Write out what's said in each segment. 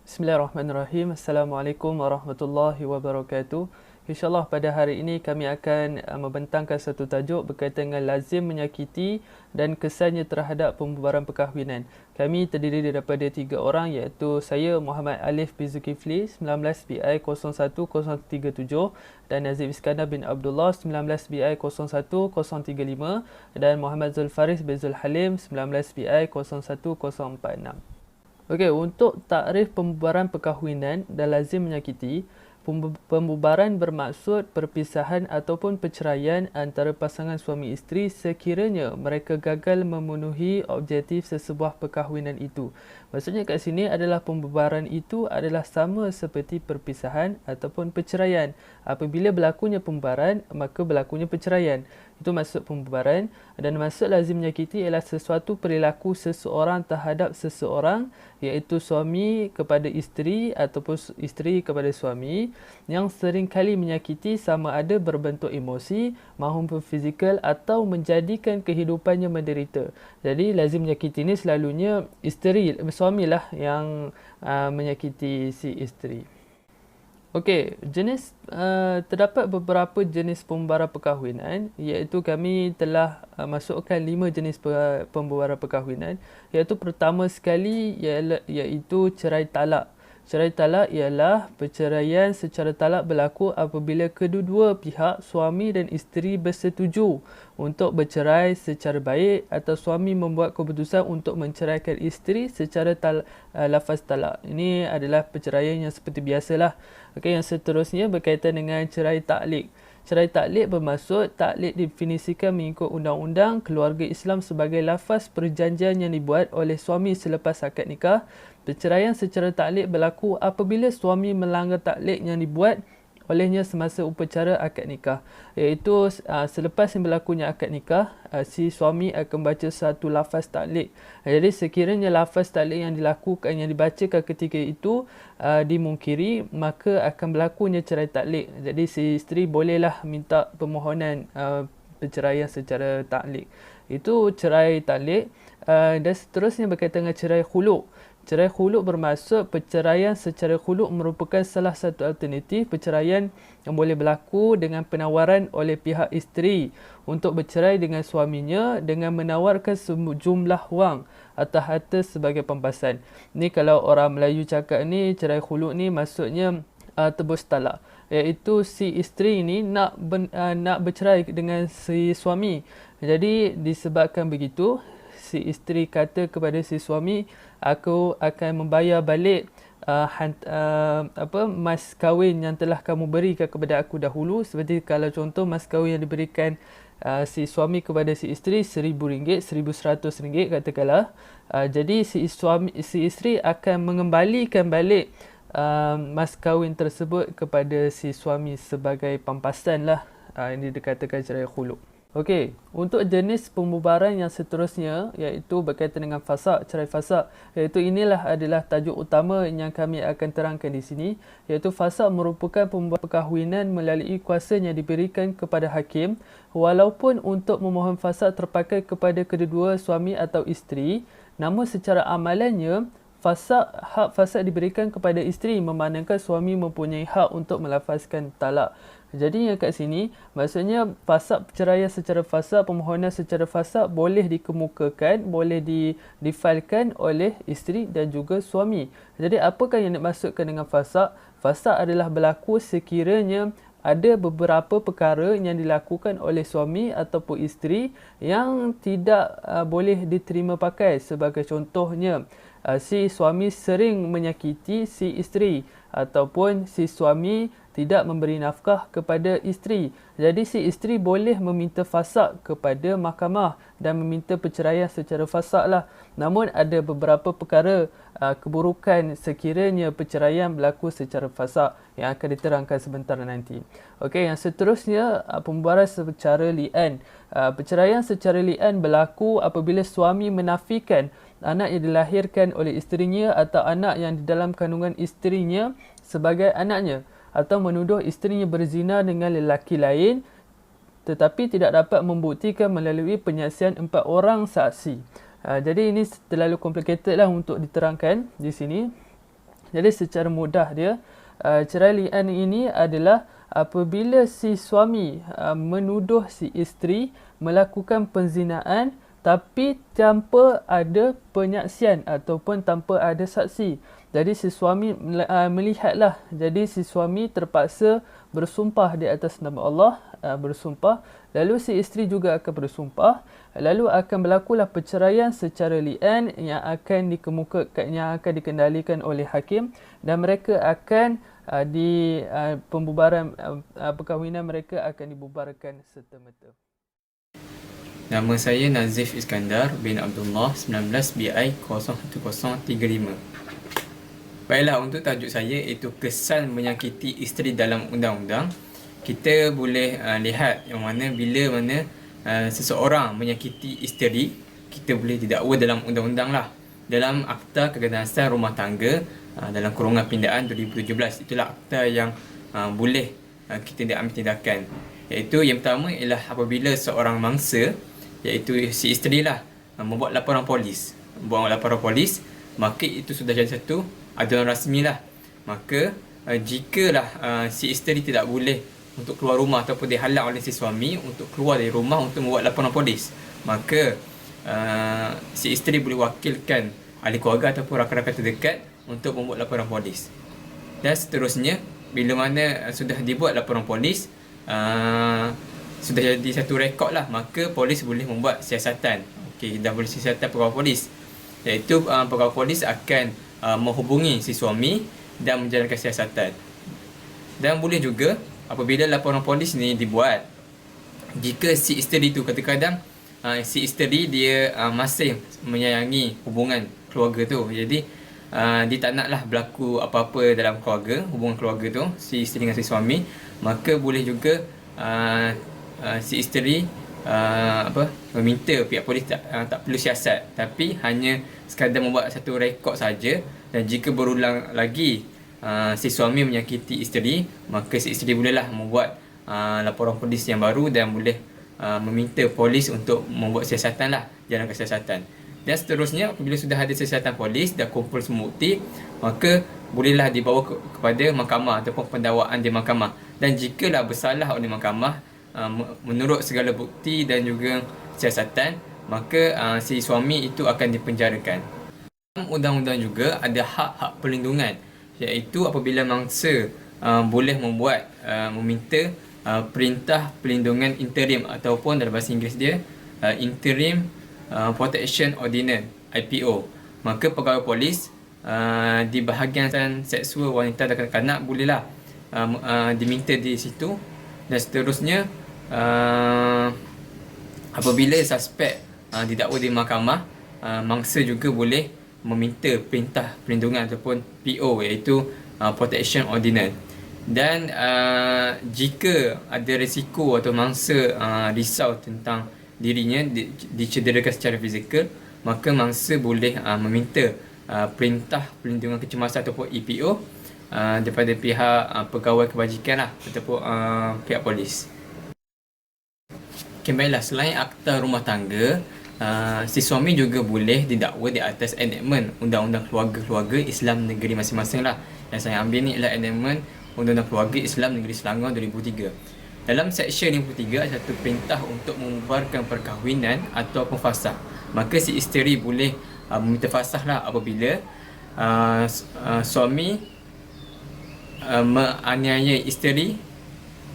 Bismillahirrahmanirrahim. Assalamualaikum warahmatullahi wabarakatuh. InsyaAllah pada hari ini kami akan membentangkan satu tajuk berkaitan dengan lazim menyakiti dan kesannya terhadap pembubaran perkahwinan. Kami terdiri daripada 3 orang iaitu saya Muhammad Alif bin Zulkifli 19BI 01037 dan Nazib Iskandar bin Abdullah 19BI 01035 dan Muhammad Zulfaris bin Zulhalim 19BI 01046. Okey, untuk takrif pembubaran perkahwinan dan lazim menyakiti, pembubaran bermaksud perpisahan ataupun perceraian antara pasangan suami isteri sekiranya mereka gagal memenuhi objektif sesebuah perkahwinan itu. Maksudnya kat sini adalah pembubaran itu adalah sama seperti perpisahan ataupun perceraian. Apabila berlakunya pembubaran, maka berlakunya perceraian. Itu maksud pembubaran. Dan maksud lazim menyakiti ialah sesuatu perilaku seseorang terhadap seseorang, iaitu suami kepada isteri ataupun isteri kepada suami, yang seringkali menyakiti sama ada berbentuk emosi maupun fizikal atau menjadikan kehidupannya menderita. Jadi lazim menyakiti ini selalunya isteri, suamilah yang menyakiti si isteri. Okey, terdapat beberapa jenis pembubaran perkahwinan, iaitu kami telah masukkan 5 jenis pembubaran perkahwinan, iaitu pertama sekali iaitu cerai talak. Cerai talak ialah perceraian secara talak berlaku apabila kedua-dua pihak suami dan isteri bersetuju untuk bercerai secara baik atau suami membuat keputusan untuk menceraikan isteri secara lafaz talak. Ini adalah perceraian yang seperti biasalah. Okey, yang seterusnya berkaitan dengan cerai taklik. Cerai taklik bermaksud taklik definisikan mengikut undang-undang keluarga Islam sebagai lafaz perjanjian yang dibuat oleh suami selepas akad nikah. Perceraian secara taklik berlaku apabila suami melanggar taklik yang dibuat olehnya semasa upacara akad nikah, iaitu selepas yang berlakunya akad nikah, si suami akan baca satu lafaz taklik. Jadi sekiranya lafaz taklik yang dilakukan, yang dibacakan ketika itu dimungkiri, maka akan berlakunya cerai taklik. Jadi si isteri bolehlah minta permohonan perceraian secara taklik. Itu cerai taklik. Dan seterusnya berkaitan dengan cerai khuluk. Cerai khuluk bermaksud perceraian secara khuluk merupakan salah satu alternatif perceraian yang boleh berlaku dengan penawaran oleh pihak isteri untuk bercerai dengan suaminya dengan menawarkan sejumlah wang atau harta sebagai pampasan. Ni kalau orang Melayu cakap ni, cerai khuluk ni maksudnya tebus talak, iaitu si isteri ni nak bercerai dengan si suami. Jadi disebabkan begitu, si isteri kata kepada si suami, aku akan membayar balik mas kahwin yang telah kamu berikan kepada aku dahulu. Seperti kalau contoh mas kahwin yang diberikan si suami kepada si isteri RM1,000, RM1,100 katakanlah. Jadi si isteri akan mengembalikan balik mas kahwin tersebut kepada si suami sebagai pampasan lah. Ini dikatakan cerai khuluk. Okey, untuk jenis pembubaran yang seterusnya iaitu berkaitan dengan fasaq, cerai fasaq, iaitu inilah adalah tajuk utama yang kami akan terangkan di sini, iaitu fasaq merupakan pembubaran perkahwinan melalui kuasa yang diberikan kepada hakim walaupun untuk memohon fasaq terpakai kepada kedua-dua suami atau isteri, namun secara amalannya hak fasaq diberikan kepada isteri memandangkan suami mempunyai hak untuk melafazkan talak. Jadi yang kat sini maksudnya fasaq perceraian secara fasaq, permohonan secara fasaq boleh dikemukakan, boleh difailkan oleh isteri dan juga suami. Jadi apakah yang dimaksudkan dengan fasaq? Fasaq adalah berlaku sekiranya ada beberapa perkara yang dilakukan oleh suami ataupun isteri yang tidak boleh diterima pakai. Sebagai contohnya, si suami sering menyakiti si isteri ataupun si suami tidak memberi nafkah kepada isteri. Jadi si isteri boleh meminta fasaq kepada mahkamah dan meminta perceraian secara fasaq lah. Namun ada beberapa perkara keburukan sekiranya perceraian berlaku secara fasaq yang akan diterangkan sebentar nanti. Okey, yang seterusnya pembubaran secara li'an. Perceraian secara li'an berlaku apabila suami menafikan anak yang dilahirkan oleh isterinya atau anak yang di dalam kandungan isterinya sebagai anaknya, atau menuduh isterinya berzina dengan lelaki lain tetapi tidak dapat membuktikan melalui penyaksian 4 orang saksi. Jadi ini terlalu complicated lah untuk diterangkan di sini. Jadi secara mudah dia, cerai li'an ini adalah apabila si suami menuduh si isteri melakukan penzinaan tapi tanpa ada penyaksian ataupun tanpa ada saksi. Jadi si suami melihatlah. Jadi si suami terpaksa bersumpah di atas nama Allah, bersumpah. Lalu si isteri juga akan bersumpah. Lalu akan berlakulah perceraian secara li'an yang akan dikemukakan, yang akan dikendalikan oleh hakim, dan mereka akan di pembubaran perkahwinan mereka akan dibubarkan serta-merta. Nama saya Nazif Iskandar bin Abdullah 19 BI 01035. Baiklah, untuk tajuk saya iaitu kesan menyakiti isteri dalam undang-undang. Kita boleh lihat yang mana bila mana seseorang menyakiti isteri, kita boleh didakwa dalam undang-undang lah. Dalam Akta Keganasan Rumah Tangga dalam kurungan pindaan 2017, itulah akta yang boleh kita diambil tindakan. Iaitu yang pertama ialah apabila seorang mangsa, iaitu si isteri lah, membuat laporan polis. Maka itu sudah jadi satu aduan rasmi lah. Maka jikalah si isteri tidak boleh untuk keluar rumah ataupun dihalang oleh si suami untuk keluar dari rumah untuk membuat laporan polis, maka si isteri boleh wakilkan ahli keluarga ataupun rakan-rakan terdekat untuk membuat laporan polis. Dan seterusnya, bila mana sudah dibuat laporan polis, sudah jadi satu rekod lah, maka polis boleh membuat siasatan. Okey, dah boleh siasatan pegawai polis, iaitu pegawai polis akan menghubungi si suami dan menjalankan siasatan. Dan boleh juga apabila laporan polis ni dibuat, jika si isteri tu kadang-kadang si isteri dia masih menyayangi hubungan keluarga tu, jadi dia tak naklah berlaku apa-apa dalam keluarga, hubungan keluarga tu, si isteri dengan si suami, maka boleh juga si isteri meminta pihak polis tak perlu siasat, tapi hanya sekadar membuat satu rekod saja. Dan jika berulang lagi si suami menyakiti isteri, maka si isteri bolehlah membuat laporan polis yang baru dan boleh meminta polis untuk membuat siasatan lah, jalankan siasatan. Dan seterusnya, apabila sudah ada siasatan polis, dah kumpul semua bukti, maka bolehlah dibawa kepada mahkamah ataupun pendakwaan di mahkamah. Dan jikalah bersalah oleh mahkamah menurut segala bukti dan juga siasatan, maka si suami itu akan dipenjarakan. Dalam undang-undang juga ada hak-hak perlindungan, iaitu apabila mangsa boleh membuat meminta perintah perlindungan interim ataupun dalam bahasa Inggeris dia Interim Protection Ordinance, IPO. Maka pegawai polis di bahagian seksual wanita dan kanak-kanak bolehlah diminta di situ. Dan seterusnya, apabila suspek didakwa di mahkamah, mangsa juga boleh meminta perintah perlindungan ataupun PO, iaitu Protection Ordinance. Dan jika ada risiko atau mangsa risau tentang dirinya dicederakan secara fizikal, maka mangsa boleh meminta perintah perlindungan kecemasan ataupun EPO daripada pihak pegawai kebajikan lah, ataupun pihak polis. Okay, baiklah, selain akta rumah tangga, si suami juga boleh didakwa di atas enactment Undang-Undang Keluarga Islam negeri masing-masing lah. Yang saya ambil ni ialah enactment Undang-Undang Keluarga Islam Negeri Selangor 2003. Dalam Seksyen 53 ada satu perintah untuk membubarkan perkahwinan ataupun fasakh. Maka si isteri boleh meminta fasakh lah apabila suami menganiaya isteri.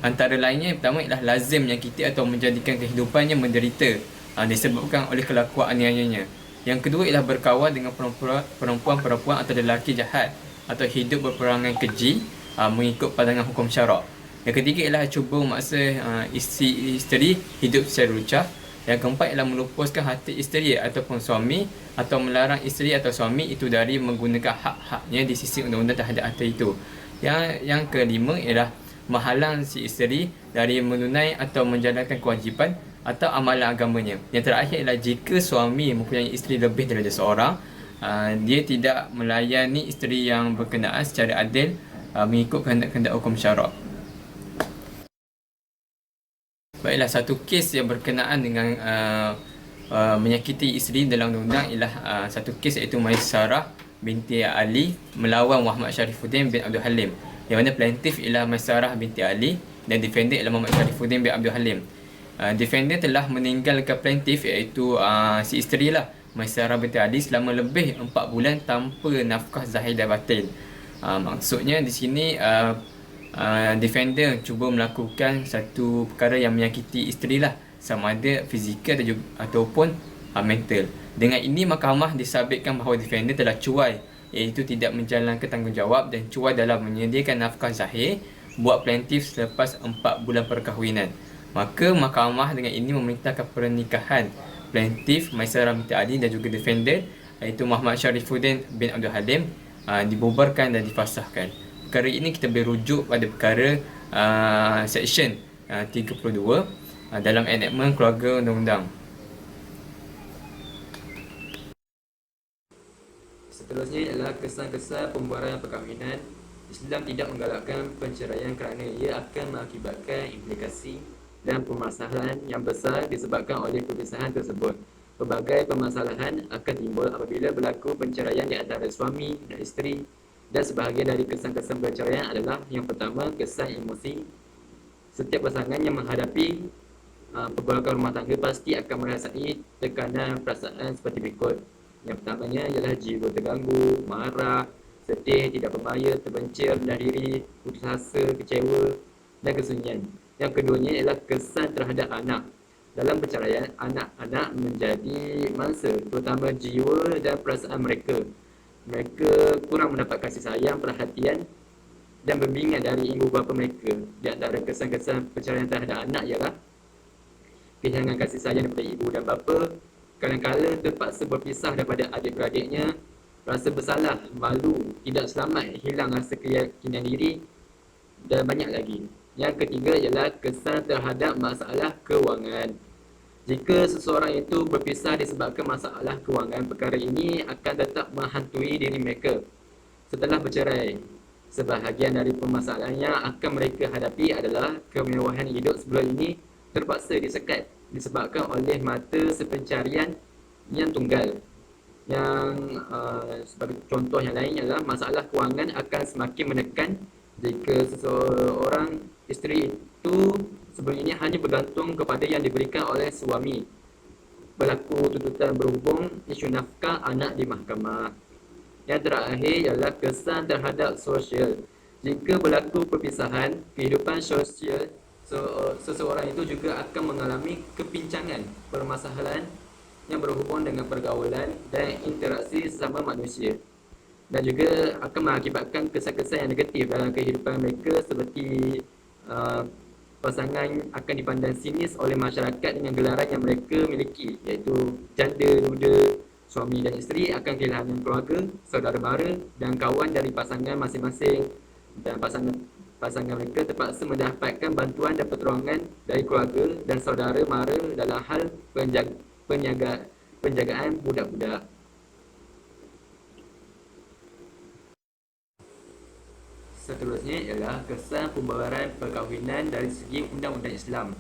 Antara lainnya, yang pertama ialah lazim menyakiti atau menjadikan kehidupannya menderita disebabkan oleh kelakuan aniayanya. Yang kedua ialah berkawan dengan perempuan atau lelaki jahat atau hidup berperangai keji mengikut pandangan hukum syarak. Yang ketiga ialah cuba memaksa isteri hidup secara lucah. Yang keempat ialah melupuskan hati isteri ataupun suami, atau melarang isteri atau suami itu dari menggunakan hak-haknya di sisi undang-undang terhadap harta itu. Yang kelima ialah menghalang si isteri dari menunai atau menjalankan kewajipan atau amalan agamanya. Yang terakhir ialah jika suami mempunyai isteri lebih daripada seorang, dia tidak melayani isteri yang berkenaan secara adil mengikut kehendak-kehendak hukum syarak. Baiklah, satu kes yang berkenaan dengan menyakiti isteri dalam undang-undang ialah satu kes iaitu Maisarah binti Ali melawan Muhammad Sharifuddin bin Abdul Halim, di mana plaintiff ialah Maisarah binti Ali dan defendant ialah Muhammad Sharifuddin bin Abdul Halim. Defendant telah meninggalkan plaintiff iaitu si isteri lah, Maisarah binti Ali, selama lebih 4 bulan tanpa nafkah zahir dan batin. Maksudnya di sini defender cuba melakukan satu perkara yang menyakiti isteri lah, sama ada fizikal dan juga, ataupun mental. Dengan ini mahkamah disabitkan bahawa defender telah cuai, iaitu tidak menjalankan tanggungjawab dan cuai dalam menyediakan nafkah zahir buat plaintiff selepas 4 bulan perkahwinan. Maka mahkamah dengan ini memerintahkan pernikahan plaintiff Maisarah binti Ali dan juga defender iaitu Muhammad Sharifuddin bin Abdul Halim dibubarkan dan difasahkan. Perkara ini kita boleh rujuk pada perkara section 32 dalam enactment keluarga undang-undang. Seterusnya ialah kesan-kesan pembubaran perkahwinan. Islam tidak menggalakkan perceraian kerana ia akan mengakibatkan implikasi dan permasalahan yang besar disebabkan oleh perpisahan tersebut. Pelbagai permasalahan akan timbul apabila berlaku perceraian di antara suami dan isteri, dan sebahagian dari kesan-kesan perceraian adalah: yang pertama, kesan emosi. Setiap pasangan yang menghadapi pergolakan rumah tangga pasti akan merasai tekanan perasaan seperti berikut. Yang pertamanya ialah jiwa terganggu, marah, sedih, tidak berdaya, terbencil, rendah diri, putus asa, kecewa dan kesunyian. Yang keduanya ialah kesan terhadap anak. Dalam perceraian, anak-anak menjadi mangsa, terutama jiwa dan perasaan mereka. Mereka kurang mendapat kasih sayang, perhatian dan bimbingan dari ibu bapa mereka. Di antara kesan-kesan perceraian terhadap anak ialah kehilangan kasih sayang daripada ibu dan bapa, kadang-kadang terpaksa berpisah daripada adik-beradiknya, rasa bersalah, malu, tidak selamat, hilang rasa keyakinan diri dan banyak lagi. Yang ketiga ialah kesan terhadap masalah kewangan. Jika seseorang itu berpisah disebabkan masalah kewangan, perkara ini akan tetap menghantui diri mereka setelah bercerai. Sebahagian dari permasalahan yang akan mereka hadapi adalah kemewahan hidup sebelum ini terpaksa disekat disebabkan oleh mata sepencarian yang tunggal. Yang sebagai contoh yang lain adalah masalah kewangan akan semakin menekan jika seseorang isteri itu sebelum ini hanya bergantung kepada yang diberikan oleh suami. Berlaku tuntutan berhubung isu nafkah anak di mahkamah. Yang terakhir ialah kesan terhadap sosial. Jika berlaku perpisahan, kehidupan sosial seseorang itu juga akan mengalami kepincangan, permasalahan yang berhubung dengan pergaulan dan interaksi sesama manusia, dan juga akan mengakibatkan kesan-kesan yang negatif dalam kehidupan mereka, seperti pasangan akan dipandang sinis oleh masyarakat dengan gelaran yang mereka miliki, iaitu janda, duda. Suami dan isteri akan kehilangan keluarga, saudara mara dan kawan dari pasangan masing-masing, dan pasangan mereka terpaksa mendapatkan bantuan dan pertolongan dari keluarga dan saudara mara dalam hal penjagaan budak-budak. Seterusnya ialah kesan pembubaran perkahwinan dari segi undang-undang Islam.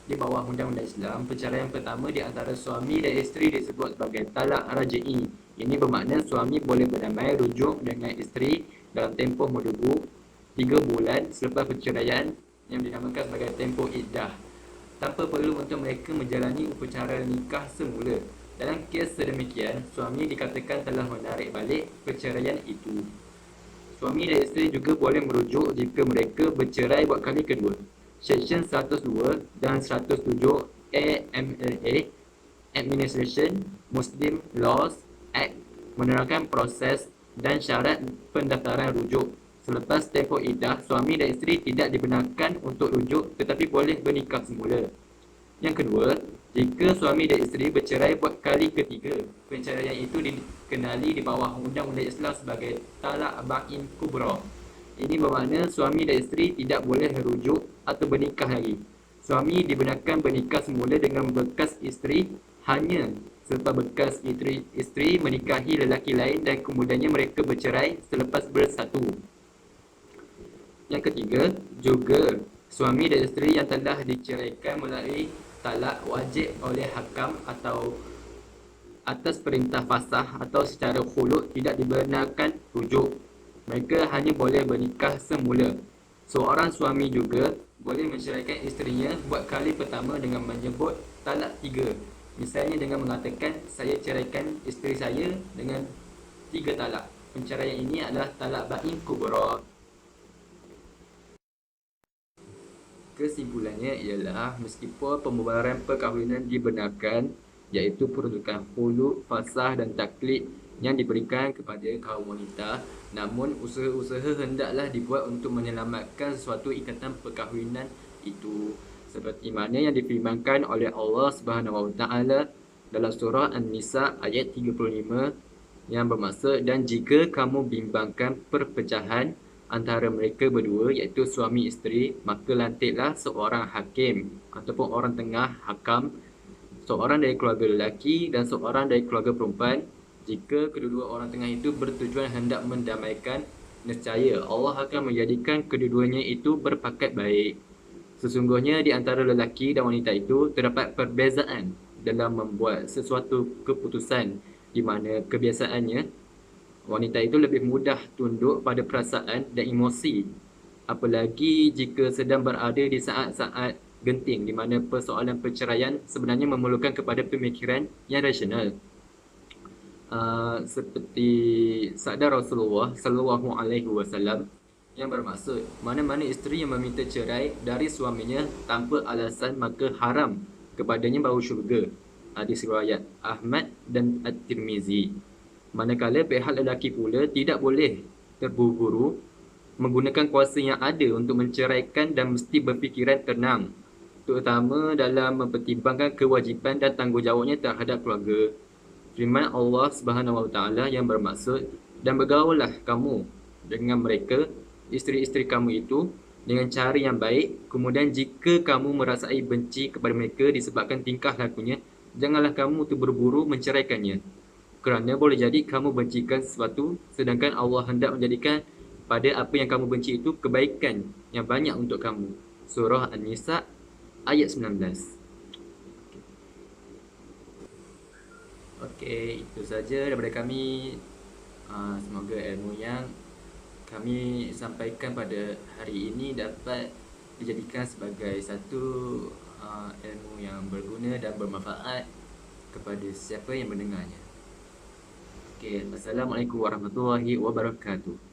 Di bawah undang-undang Islam, perceraian pertama di antara suami dan isteri disebut sebagai talak raj'i. Ini bermakna suami boleh berdamai rujuk dengan isteri dalam tempoh menunggu 3 bulan selepas perceraian, yang dinamakan sebagai tempoh iddah, tanpa perlu untuk mereka menjalani upacara nikah semula. Dalam kes sedemikian, suami dikatakan telah menarik balik perceraian itu. Suami dan isteri juga boleh merujuk jika mereka bercerai buat kali kedua. Seksyen 102 dan 107 AMLA, Administration Muslim Laws Act, menerangkan proses dan syarat pendaftaran rujuk. Selepas tempoh iddah, suami dan isteri tidak dibenarkan untuk rujuk tetapi boleh bernikah semula. Yang kedua, jika suami dan isteri bercerai buat kali ketiga, perceraian itu dikenali di bawah undang-undang Islam sebagai talak ba'in kubra. Ini bermakna suami dan isteri tidak boleh rujuk atau bernikah lagi. Suami dibenarkan bernikah semula dengan bekas isteri hanya selepas bekas isteri menikahi lelaki lain dan kemudiannya mereka bercerai selepas bersatu. Yang ketiga, juga suami dan isteri yang telah diceraikan melalui talak wajib oleh hakam atas perintah fasah atau secara khulud tidak dibenarkan rujuk. Mereka hanya boleh bernikah semula. Seorang suami juga boleh menceraikan isterinya buat kali pertama dengan menyebut talak 3. Misalnya dengan mengatakan, saya ceraikan isteri saya dengan 3 talak. Penceraian ini adalah talak bain kubra. Kesimpulannya ialah meskipun pembubaran perkahwinan dibenarkan, iaitu peruntukan khulud, fasah dan taklid yang diberikan kepada kaum wanita, namun usaha-usaha hendaklah dibuat untuk menyelamatkan suatu ikatan perkahwinan itu, seperti mana yang difirmankan oleh Allah Subhanahu Wa Taala dalam surah An-Nisa ayat 35 yang bermaksud, dan jika kamu bimbangkan perpecahan antara mereka berdua, iaitu suami isteri, maka lantiklah seorang hakim ataupun orang tengah hakam, seorang dari keluarga lelaki dan seorang dari keluarga perempuan. Jika kedua-dua orang tengah itu bertujuan hendak mendamaikan, nescaya Allah akan menjadikan kedua-duanya itu berpakat baik. Sesungguhnya di antara lelaki dan wanita itu terdapat perbezaan dalam membuat sesuatu keputusan, di mana kebiasaannya wanita itu lebih mudah tunduk pada perasaan dan emosi, apalagi jika sedang berada di saat-saat genting di mana persoalan perceraian sebenarnya memerlukan kepada pemikiran yang rasional. Seperti sabda Rasulullah sallallahu alaihi wasallam yang bermaksud, mana-mana isteri yang meminta cerai dari suaminya tanpa alasan maka haram kepadanya bau syurga. Hadis riwayat Ahmad dan At-Tirmizi. Manakala pihak lelaki pula tidak boleh terburu-buru menggunakan kuasa yang ada untuk menceraikan dan mesti berfikiran tenang, terutama dalam mempertimbangkan kewajipan dan tanggungjawabnya terhadap keluarga. Firman Allah Subhanahu Wa Taala yang bermaksud, dan bergaullah kamu dengan mereka, isteri-isteri kamu itu, dengan cara yang baik. Kemudian jika kamu merasai benci kepada mereka disebabkan tingkah lakunya, janganlah kamu terburu-buru menceraikannya. Kerana boleh jadi kamu bencikan sesuatu, sedangkan Allah hendak menjadikan pada apa yang kamu benci itu kebaikan yang banyak untuk kamu. Surah An-Nisa ayat 19. Okey, itu saja daripada kami. Semoga ilmu yang kami sampaikan pada hari ini dapat dijadikan sebagai satu ilmu yang berguna dan bermanfaat kepada siapa yang mendengarnya. Okey, Assalamualaikum warahmatullahi wabarakatuh.